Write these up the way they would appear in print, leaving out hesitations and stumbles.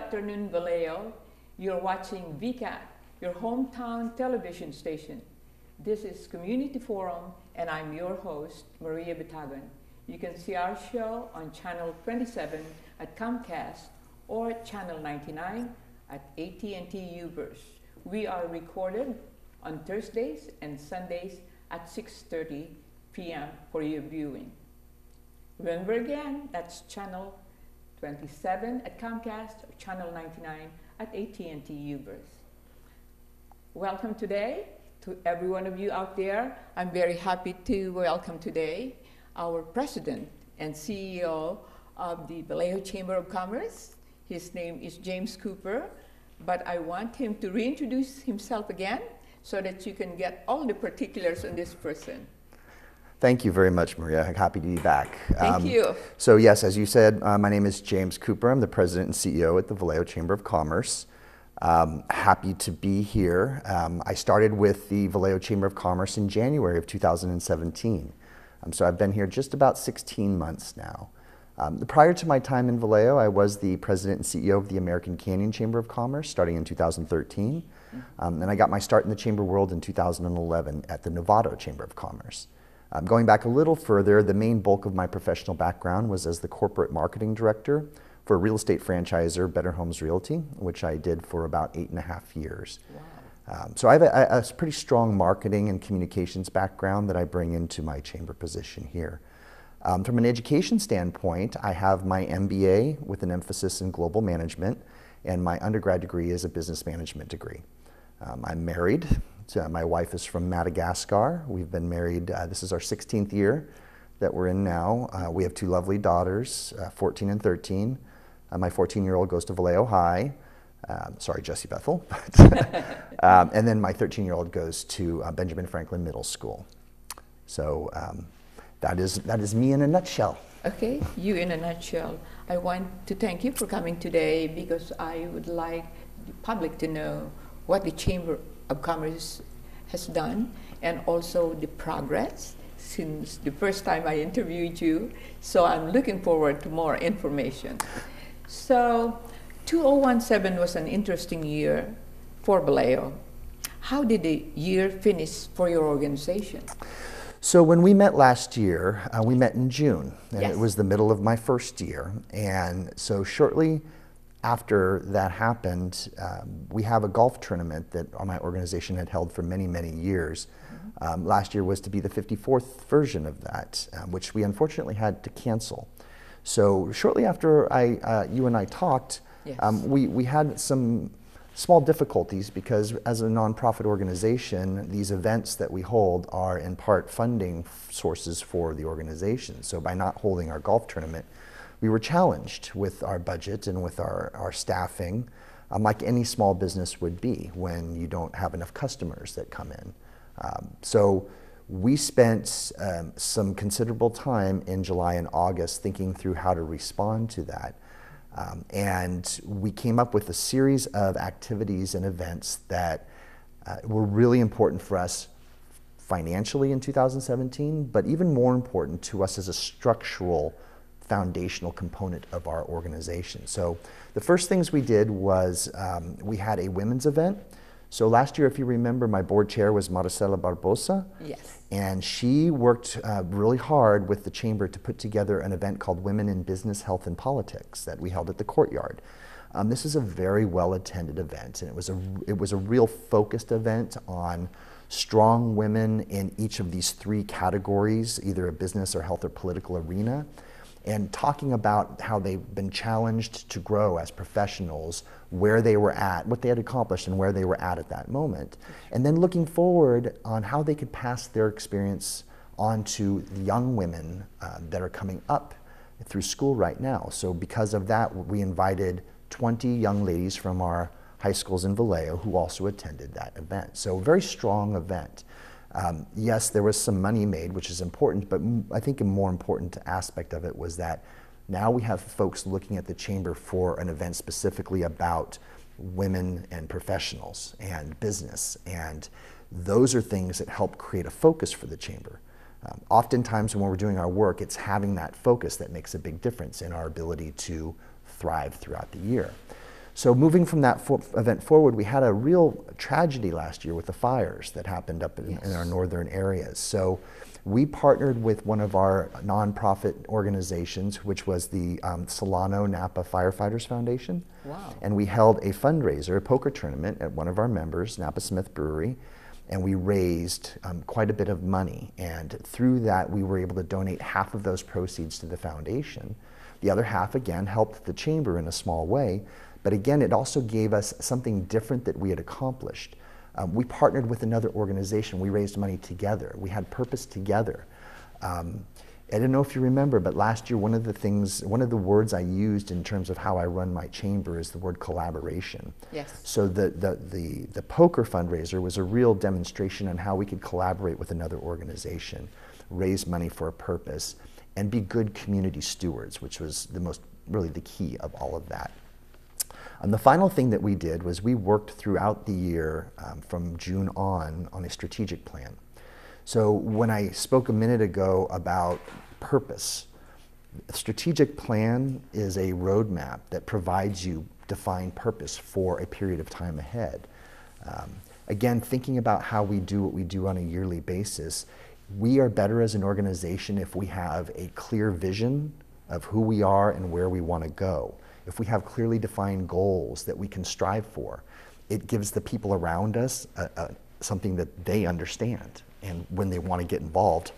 afternoon, Vallejo. You're watching VCAT, your hometown television station. This is Community Forum, and I'm your host, Maria Bitagon. You can see our show on Channel 27 at Comcast or Channel 99 at AT&T Uverse. We are recorded on Thursdays and Sundays at 6:30 p.m. for your viewing. Remember again, that's Channel 27 at Comcast or Channel 99 at AT&T Uverse. Welcome today to every one of you out there. I'm very happy to welcome today our President and CEO of the Vallejo Chamber of Commerce. His name is James Cooper, but I want him to reintroduce himself again so that you can get all the particulars on this person. Thank you very much, Maria. Happy to be back. Thank you. So yes, as you said, my name is James Cooper. I'm the President and CEO at the Vallejo Chamber of Commerce. Happy to be here. I started with the Vallejo Chamber of Commerce in January of 2017. So I've been here just about 16 months now. Prior to my time in Vallejo, I was the President and CEO of the American Canyon Chamber of Commerce starting in 2013. And I got my start in the chamber world in 2011 at the Novato Chamber of Commerce. Going back a little further, the main bulk of my professional background was as the corporate marketing director for real estate franchisor Better Homes Realty, which I did for about 8.5 years. Wow. So I have a pretty strong marketing and communications background that I bring into my chamber position here. From an education standpoint, I have my MBA with an emphasis in global management, and my undergrad degree is a business management degree. I'm married. My wife is from Madagascar. We've been married, this is our 16th year that we're in now. We have 2 lovely daughters, 14 and 13. My 14-year-old goes to Vallejo High. Sorry, Jessie Bethel. And then my 13-year-old goes to Benjamin Franklin Middle School. So that is me in a nutshell. Okay, you in a nutshell. I want to thank you for coming today because I would like the public to know what the Chamber of Commerce has done and also the progress since the first time I interviewed you. So I'm looking forward to more information. So 2017 was an interesting year for Vallejo. How did the year finish for your organization? So when we met last year, we met in June, and Yes. It was the middle of my first year. And so shortly after that happened, we have a golf tournament that my organization had held for many, many years. Last year was to be the 54th version of that, which we unfortunately had to cancel. So shortly after you and I talked, Yes. we had some small difficulties because as a nonprofit organization, these events that we hold are in part funding sources for the organization. So by not holding our golf tournament, we were challenged with our budget and with our staffing, like any small business would be when you don't have enough customers that come in. So we spent some considerable time in July and August thinking through how to respond to that. And we came up with a series of activities and events that were really important for us financially in 2017, but even more important to us as a structural foundational component of our organization. So the first things we did was we had a women's event. So last year, if you remember, my board chair was Maricela Barbosa. Yes. And she worked really hard with the chamber to put together an event called Women in Business, Health and Politics that we held at the courtyard. This is a very well-attended event, and it was a real focused event on strong women in each of these 3 categories, either a business or health or political arena, and talking about how they've been challenged to grow as professionals, where they were at, what they had accomplished, and where they were at that moment. And then looking forward on how they could pass their experience on to the young women that are coming up through school right now. So because of that, we invited 20 young ladies from our high schools in Vallejo who also attended that event. So a very strong event. Yes, there was some money made, which is important, but I think a more important aspect of it was that now we have folks looking at the chamber for an event specifically about women and professionals and business, and those are things that help create a focus for the chamber. Oftentimes when we're doing our work, it's having that focus that makes a big difference in our ability to thrive throughout the year. So moving from that event forward, we had a real tragedy last year with the fires that happened up in our northern areas. So we partnered with one of our nonprofit organizations, which was the Solano Napa Firefighters Foundation. Wow. And we held a fundraiser, a poker tournament at one of our members, Napa Smith Brewery, and we raised quite a bit of money. And through that, we were able to donate half of those proceeds to the foundation. The other half, again, helped the chamber in a small way. But again, it also gave us something different that we had accomplished. We partnered with another organization. We raised money together. We had purpose together. I don't know if you remember, but last year, one of the words I used in terms of how I run my chamber is the word collaboration. Yes. So the poker fundraiser was a real demonstration on how we could collaborate with another organization, raise money for a purpose, and be good community stewards, which was really the key of all of that. And the final thing that we did was we worked throughout the year from June on a strategic plan. So when I spoke a minute ago about purpose, a strategic plan is a roadmap that provides you defined purpose for a period of time ahead. Again, thinking about how we do what we do on a yearly basis, we are better as an organization if we have a clear vision of who we are and where we want to go. If we have clearly defined goals that we can strive for, it gives the people around us something that they understand. And when they want to get involved,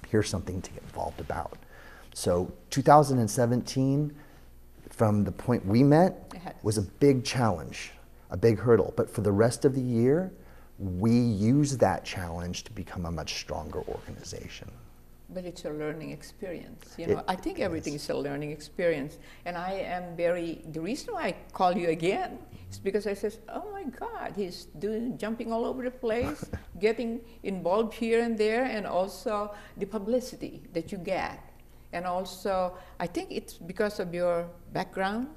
here's something to get involved about. So 2017, from the point we met, was a big challenge, a big hurdle. But for the rest of the year, we used that challenge to become a much stronger organization. But it's a learning experience, you know. I think everything is a learning experience. And the reason why I call you again is because I says, oh my God, he's jumping all over the place, getting involved here and there, and also the publicity that you get. And also, I think it's because of your background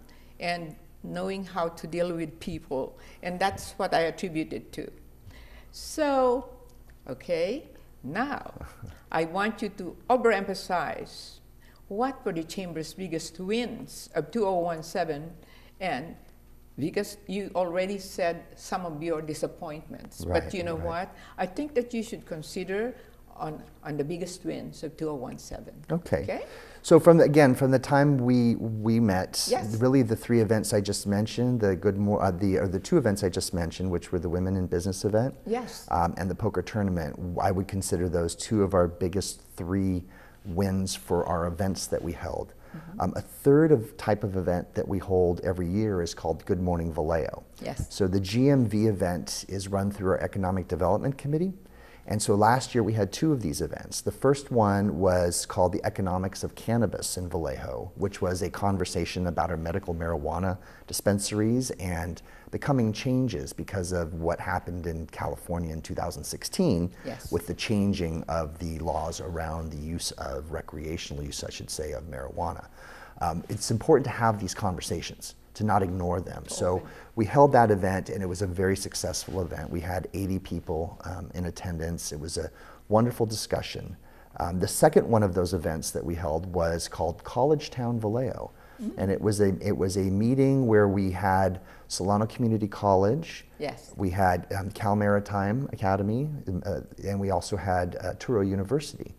and knowing how to deal with people. And that's what I attribute it to. So, okay. Now, I want you to overemphasize what were the Chamber's biggest wins of 2017, and because you already said some of your disappointments. Right, but you know what? I think that you should consider on the biggest wins of 2017. Okay. So from the time we met, yes, really the three events I just mentioned, the two events I just mentioned, which were the Women in Business event, yes, and the poker tournament, I would consider those two of our biggest three wins for our events that we held. Mm-hmm. A third type of event that we hold every year is called Good Morning Vallejo. Yes. So the GMV event is run through our Economic Development Committee. And so last year we had two of these events. The first one was called the Economics of Cannabis in Vallejo, which was a conversation about our medical marijuana dispensaries and the coming changes because of what happened in California in 2016, yes, with the changing of the laws around the use of recreational use, I should say, of marijuana. It's important to have these conversations, to not ignore them. Okay. So we held that event, and it was a very successful event. We had 80 people in attendance. It was a wonderful discussion. The second one of those events that we held was called College Town Vallejo. Mm-hmm. And it was a meeting where we had Solano Community College, yes, we had Cal Maritime Academy, and we also had Touro University.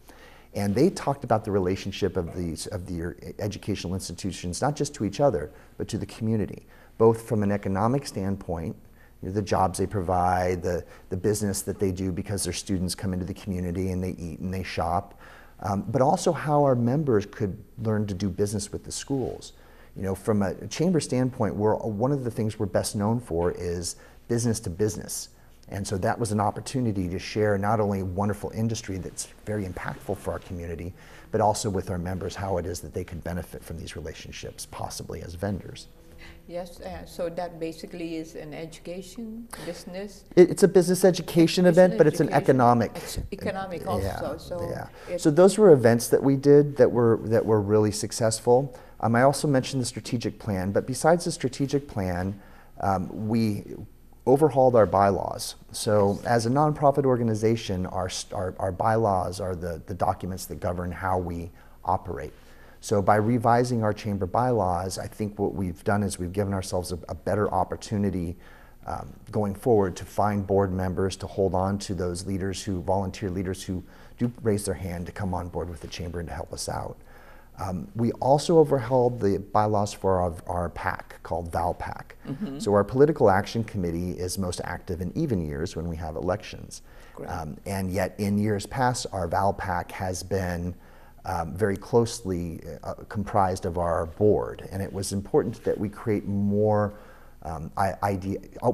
And they talked about the relationship of the educational institutions, not just to each other, but to the community, both from an economic standpoint, you know, the jobs they provide, the business that they do because their students come into the community and they eat and they shop, but also how our members could learn to do business with the schools. You know, from a chamber standpoint, one of the things we're best known for is business to business. And so that was an opportunity to share not only wonderful industry that's very impactful for our community, but also with our members how it is that they could benefit from these relationships, possibly as vendors. Yes, so that basically is an education, business? It's a business education event, but it's an economic. It's economic also. So those were events that we did that were really successful. I also mentioned the strategic plan, but besides the strategic plan, we overhauled our bylaws. So as a nonprofit organization, our bylaws are the documents that govern how we operate. So by revising our chamber bylaws, I think what we've done is we've given ourselves a better opportunity going forward to find board members, to hold on to those leaders who, volunteer leaders who do raise their hand to come on board with the chamber and to help us out. We also overhauled the bylaws for our PAC called ValPAC. So our political action committee is most active in even years when we have elections. And yet in years past, our ValPAC has been very closely comprised of our board. And it was important that we create more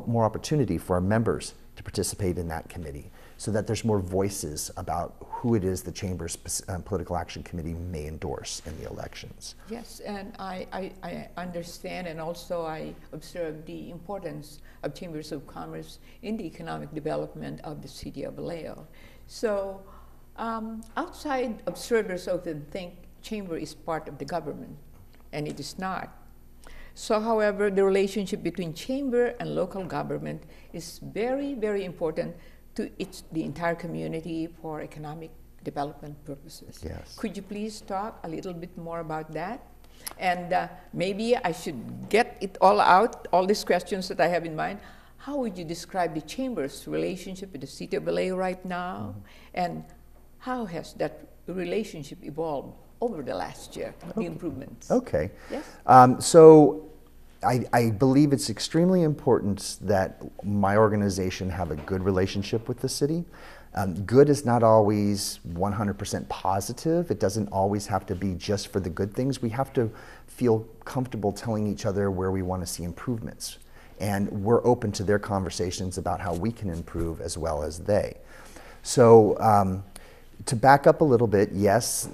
more opportunity for our members to participate in that committee, so that there's more voices about who it is the Chamber's Political Action Committee may endorse in the elections. Yes, and I understand, and also I observe the importance of chambers of commerce in the economic development of the city of Vallejo. So outside observers often think chamber is part of the government, and it is not. So, however, the relationship between chamber and local government is very, very important to the entire community for economic development purposes. Yes. Could you please talk a little bit more about that? And maybe I should get it all out, all these questions that I have in mind. How would you describe the chamber's relationship with the city of LA right now? And how has that relationship evolved over the last year, the improvements? Okay. Yes? So I believe it's extremely important that my organization have a good relationship with the city. Good is not always 100% positive. It doesn't always have to be just for the good things. We have to feel comfortable telling each other where we want to see improvements. And we're open to their conversations about how we can improve as well as they. So to back up a little bit, yes,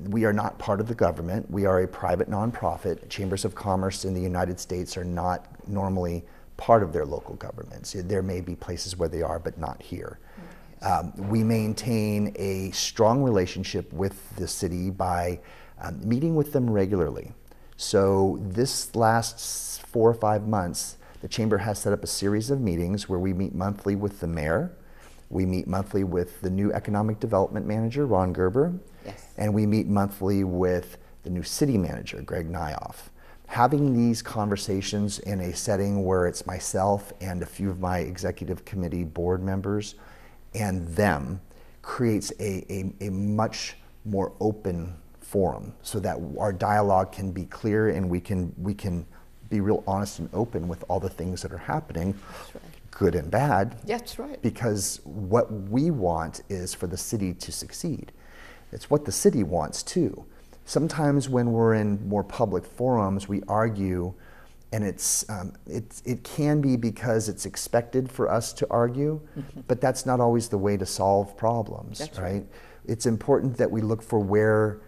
we are not part of the government. We are a private nonprofit. Chambers of commerce in the United States are not normally part of their local governments. There may be places where they are, but not here. We maintain a strong relationship with the city by meeting with them regularly. So this last 4 or 5 months, the chamber has set up a series of meetings where we meet monthly with the mayor. We meet monthly with the new economic development manager, Ron Gerber. Yes. And we meet monthly with the new city manager, Greg Nyoff. Having these conversations in a setting where it's myself and a few of my executive committee board members and them creates a much more open forum, so that our dialogue can be clear and we can be real honest and open with all the things that are happening. That's right. Good and bad. That's right. Because what we want is for the city to succeed. It's what the city wants too. Sometimes when we're in more public forums, we argue, and it can be because it's expected for us to argue, but that's not always the way to solve problems, That's right? It's important that we look for where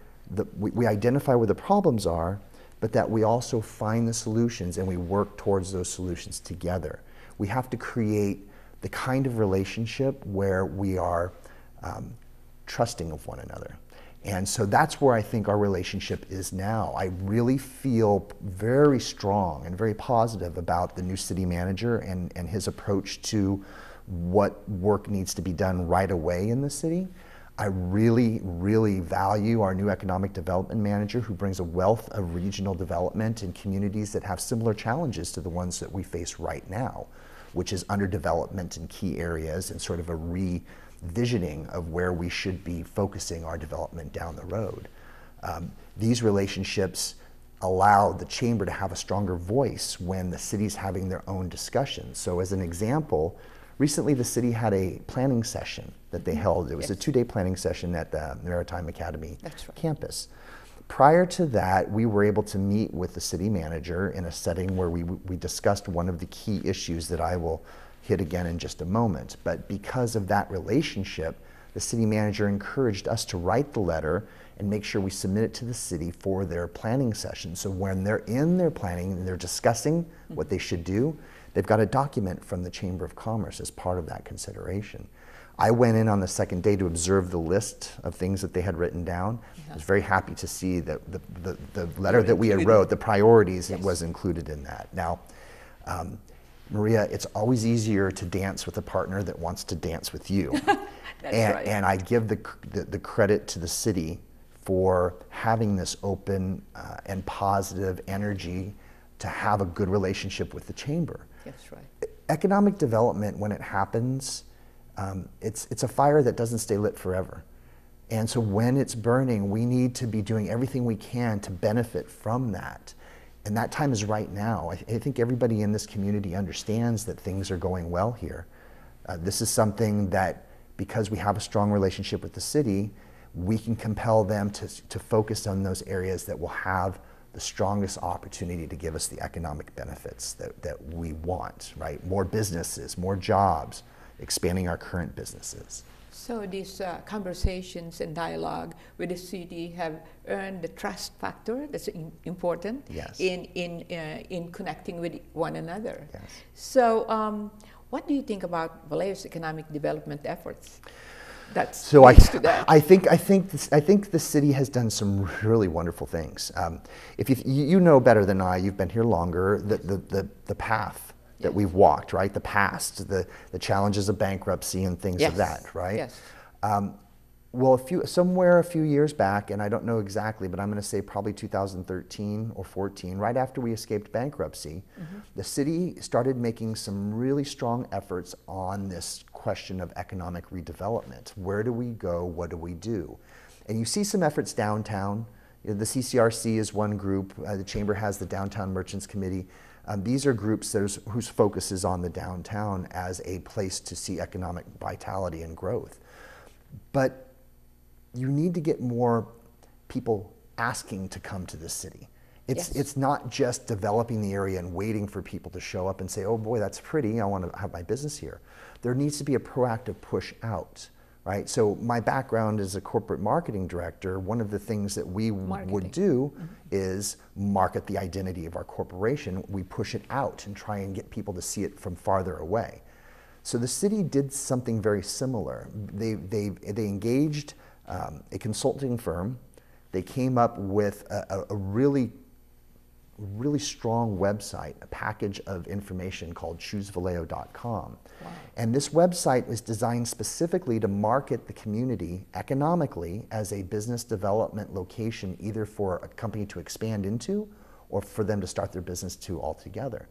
we identify where the problems are, but that we also find the solutions and we work towards those solutions together. We have to create the kind of relationship where we are trusting of one another. And so that's where I think our relationship is now. I really feel very strong and very positive about the new city manager and his approach to what work needs to be done right away in the city. I really, really value our new economic development manager, who brings a wealth of regional development in communities that have similar challenges to the ones that we face right now, which is underdevelopment in key areas and sort of a revisioning of where we should be focusing our development down the road. These relationships allow the chamber to have a stronger voice when the city's having their own discussions. So as an example, recently the city had a planning session that they held. It was a 2-day planning session at the Maritime Academy campus. Prior to that, we were able to meet with the city manager in a setting where we discussed one of the key issues that I will hit again in just a moment. But because of that relationship, the city manager encouraged us to write the letter and make sure we submit it to the city for their planning session. So when they're in their planning and they're discussing what they should do, they've got a document from the Chamber of Commerce as part of that consideration. I went in on the second day to observe the list of things that they had written down. I was very happy to see that the letter that we had wrote, the priorities, it was included in that. Now, Maria, it's always easier to dance with a partner that wants to dance with you. That's right. And I give the credit to the city for having this open and positive energy to have a good relationship with the chamber. That's right. Economic development, when it happens, it's a fire that doesn't stay lit forever. And so when it's burning, we need to be doing everything we can to benefit from that. And that time is right now. I think everybody in this community understands that things are going well here. This is something that, because we have a strong relationship with the city, we can compel them to focus on those areas that will have the strongest opportunity to give us the economic benefits that we want, right? More businesses, more jobs, expanding our current businesses. So these conversations and dialogue with the city have earned the trust factor that's important. Yes. in connecting with one another. Yes. So what do you think about Vallejo's economic development efforts? So I think the city has done some really wonderful things. If you know better than I, you've been here longer, the path that we've walked, right? The past, the challenges of bankruptcy and things of that, right? Yes. Well, somewhere a few years back, and I don't know exactly, but I'm going to say probably 2013 or 14, right after we escaped bankruptcy, the city started making some really strong efforts on this question of economic redevelopment. Where do we go? What do we do? And you see some efforts downtown. You know, the CCRC is one group. The Chamber has the Downtown Merchants Committee. These are groups whose focus is on the downtown as a place to see economic vitality and growth. But you need to get more people asking to come to the city. It's not just developing the area and waiting for people to show up and say, oh boy, that's pretty, I want to have my business here. There needs to be a proactive push out, right? So my background as a corporate marketing director, one of the things that we would do is market the identity of our corporation. We push it out and try and get people to see it from farther away. So the city did something very similar. They engaged a consulting firm. They came up with a really strong website, a package of information called choosevallejo.com. Wow. And this website was designed specifically to market the community economically as a business development location, either for a company to expand into or for them to start their business to altogether.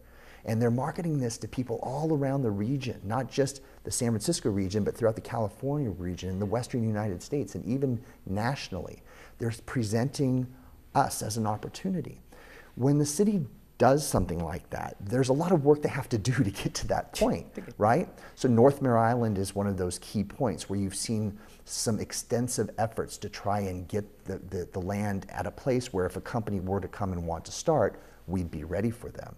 And they're marketing this to people all around the region, not just the San Francisco region, but throughout the California region, the Western United States, and even nationally. They're presenting us as an opportunity. When the city does something like that, there's a lot of work they have to do to get to that point, right? So North Mare Island is one of those key points where you've seen some extensive efforts to try and get the land at a place where if a company were to come and want to start, we'd be ready for them.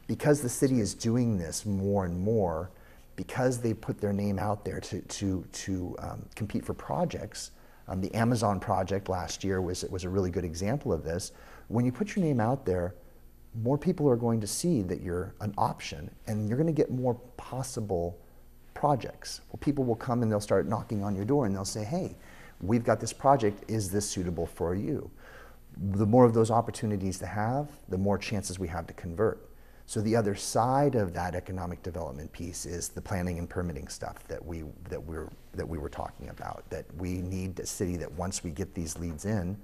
Because the city is doing this more and more, because they put their name out there to compete for projects. The Amazon project last year was a really good example of this. When you put your name out there, more people are going to see that you're an option, and you're going to get more possible projects. Well, people will come and they'll start knocking on your door and they'll say, hey, we've got this project, is this suitable for you? The more of those opportunities to have, the more chances we have to convert. So the other side of that economic development piece is the planning and permitting stuff that we were talking about, that we need a city that once we get these leads in,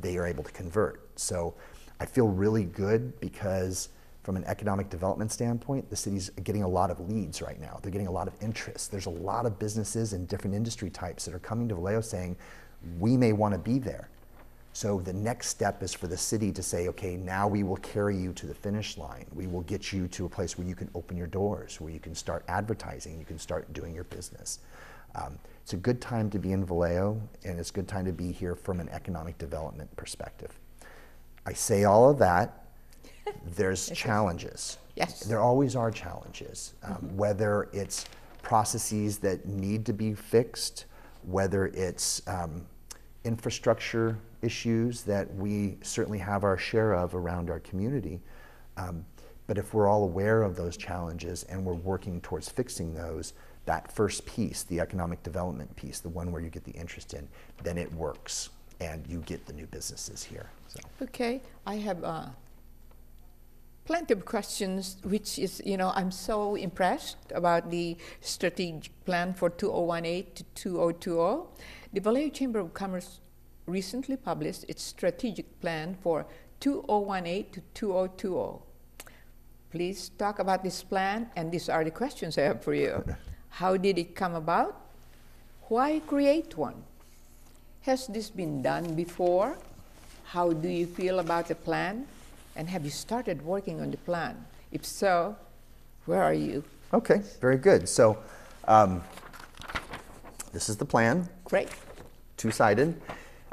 they are able to convert. So I feel really good because from an economic development standpoint, the city's getting a lot of leads right now. They're getting a lot of interest. There's a lot of businesses and different industry types that are coming to Vallejo saying, we may want to be there. So the next step is for the city to say, okay, now we will carry you to the finish line. We will get you to a place where you can open your doors, where you can start advertising, you can start doing your business. It's a good time to be in Vallejo, and it's a good time to be here from an economic development perspective. I say all of that, there's challenges. Yes. There always are challenges, whether it's processes that need to be fixed, whether it's infrastructure issues that we certainly have our share of around our community. But if we're all aware of those challenges and we're working towards fixing those, that first piece, the economic development piece, the one where you get the interest in, then it works and you get the new businesses here. So. Okay, I have plenty of questions, which is, I'm so impressed about the strategic plan for 2018 to 2020. The Vallejo Chamber of Commerce recently published its strategic plan for 2018 to 2020. Please talk about this plan, and these are the questions I have for you. How did it come about? Why create one? Has this been done before? How do you feel about the plan? And have you started working on the plan? If so, where are you? Okay, very good. So this is the plan. Great. Two-sided.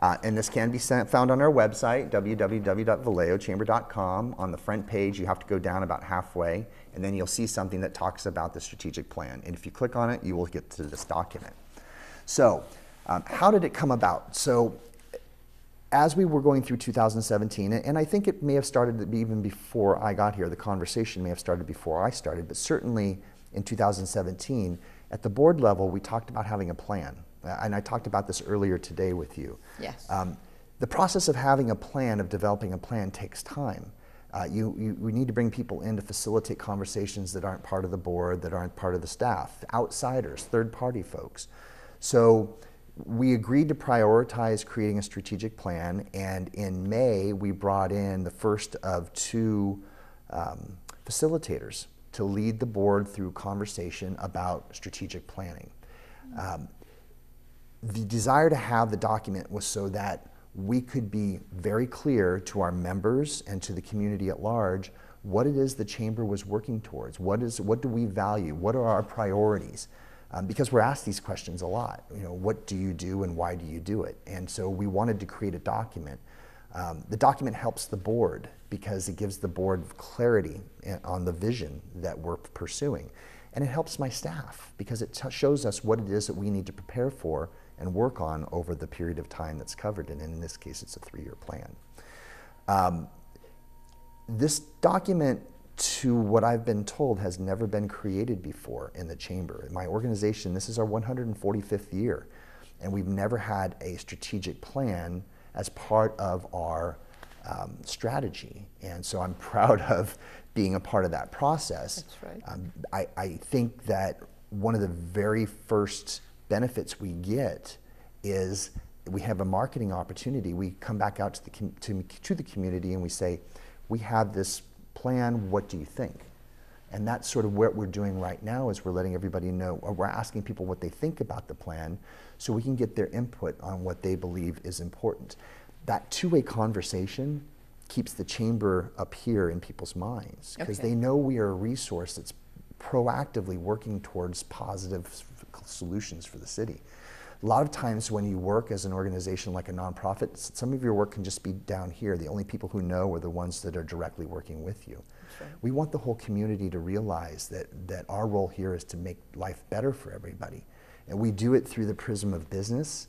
And this can be found on our website, www.vallejochamber.com. On the front page, you have to go down about halfway, and then you'll see something that talks about the strategic plan. And if you click on it, you will get to this document. So how did it come about? So as we were going through 2017, and I think it may have started even before I got here, the conversation may have started before I started, but certainly in 2017, at the board level, we talked about having a plan. And I talked about this earlier today with you. Yes. The process of having a plan, of developing a plan, takes time. We need to bring people in to facilitate conversations that aren't part of the board, that aren't part of the staff, outsiders, third-party folks. So we agreed to prioritize creating a strategic plan, and in May, we brought in the first of two facilitators to lead the board through conversation about strategic planning. The desire to have the document was so that we could be very clear to our members and to the community at large what it is the Chamber was working towards. What do we value? What are our priorities? Because we're asked these questions a lot. You know, what do you do and why do you do it? And so we wanted to create a document. The document helps the board because it gives the board clarity on the vision that we're pursuing. And it helps my staff because it shows us what it is that we need to prepare for and work on over the period of time that's covered. And in this case, it's a 3-year plan. This document, to what I've been told, has never been created before in the Chamber. In my organization, this is our 145th year, and we've never had a strategic plan as part of our strategy. And so I'm proud of being a part of that process. That's right. I think that one of the very first benefits we get is we have a marketing opportunity. We come back out to the community and we say, we have this plan, what do you think? And that's sort of what we're doing right now, is we're letting everybody know, or we're asking people what they think about the plan so we can get their input on what they believe is important. That two-way conversation keeps the Chamber up here in people's minds, because they know we are a resource that's proactively working towards positive solutions for the city. A lot of times when you work as an organization like a nonprofit, some of your work can just be down here. The only people who know are the ones that are directly working with you. Right. We want the whole community to realize that our role here is to make life better for everybody. And we do it through the prism of business,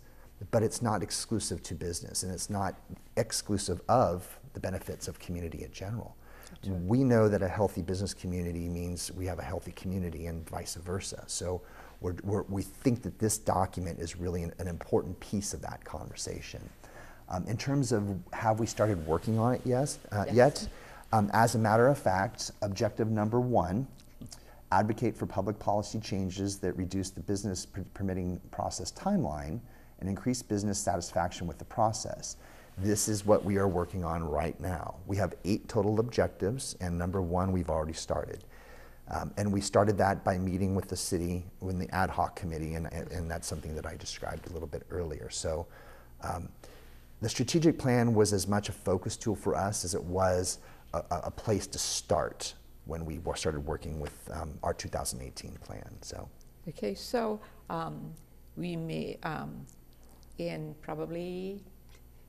but it's not exclusive to business, and it's not exclusive of the benefits of community in general. Right. We know that a healthy business community means we have a healthy community, and vice versa. So we think that this document is really an important piece of that conversation. In terms of have we started working on it yet? As a matter of fact, objective number 1, advocate for public policy changes that reduce the business permitting process timeline and increase business satisfaction with the process. This is what we are working on right now. We have 8 total objectives, and number 1 we've already started. And we started that by meeting with the city, with the ad hoc committee, and that's something that I described a little bit earlier. So the strategic plan was as much a focus tool for us as it was a place to start when we started working with our 2018 plan. So. Okay, so we may, in probably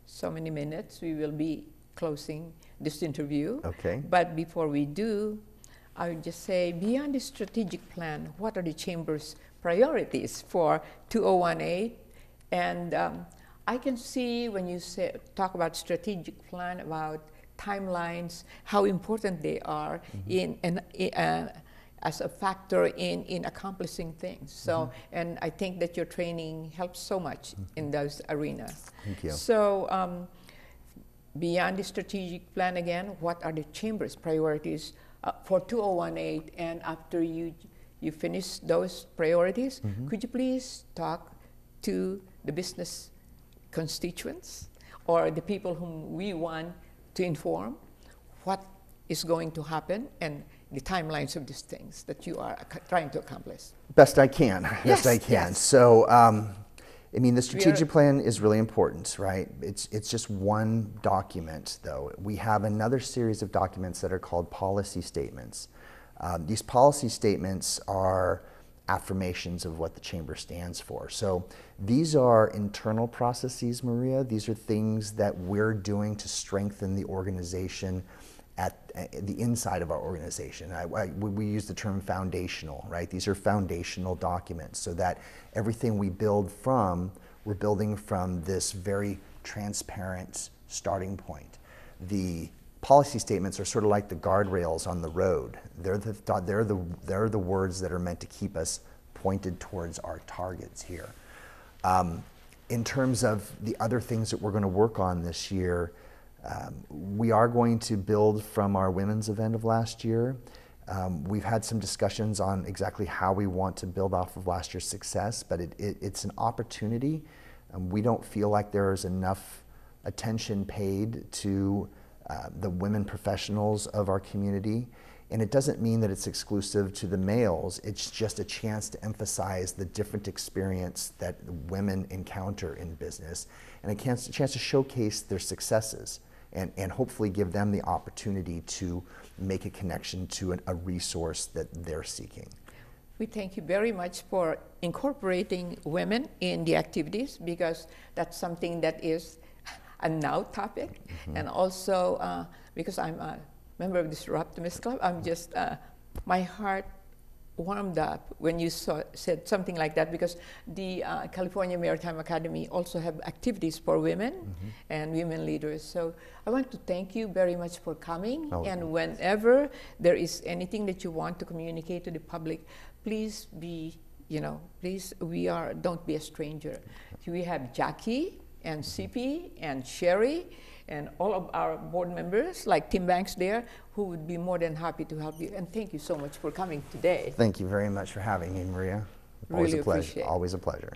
so many minutes, we will be closing this interview. Okay. But before we do, I would just say, beyond the strategic plan, what are the Chamber's priorities for 2018? And I can see when you talk about strategic plan, about timelines, how important they are as a factor in accomplishing things. So, and I think that your training helps so much in those arenas. Thank you. So, beyond the strategic plan again, what are the Chamber's priorities for 2018, and after you finish those priorities, could you please talk to the business constituents or the people whom we want to inform what is going to happen and the timelines of these things that you are trying to accomplish? Best I can. Yes, Best I can. yes. So, I mean, the strategic plan is really important, right? It's just one document, though. We have another series of documents that are called policy statements. These policy statements are affirmations of what the Chamber stands for. So these are internal processes, Maria. These are things that we're doing to strengthen the organization at the inside of our organization. We use the term foundational, right? These are foundational documents so that everything we build from, we're building from this very transparent starting point. The policy statements are sort of like the guardrails on the road. They're the words that are meant to keep us pointed towards our targets here. In terms of the other things that we're going to work on this year, we are going to build from our women's event of last year. We've had some discussions on exactly how we want to build off of last year's success, but it's an opportunity. We don't feel like there is enough attention paid to the women professionals of our community. And it doesn't mean that it's exclusive to the males. It's just a chance to emphasize the different experience that women encounter in business and a chance to showcase their successes and hopefully give them the opportunity to make a connection to a resource that they're seeking. We thank you very much for incorporating women in the activities, because that's something that is a now topic. Mm-hmm. And also because I'm a member of this Optimist Club, I'm just, my heart warmed up when you said something like that, because the California Maritime Academy also have activities for women mm-hmm. and women leaders. So I want to thank you very much for coming. Oh. And whenever there is anything that you want to communicate to the public, please be, don't be a stranger. We have Jackie and CP and Sherry and all of our board members, like Tim Banks there, who would be more than happy to help you. And thank you so much for coming today. Thank you very much for having me, Maria. Always really a pleasure. Appreciate it. Always a pleasure.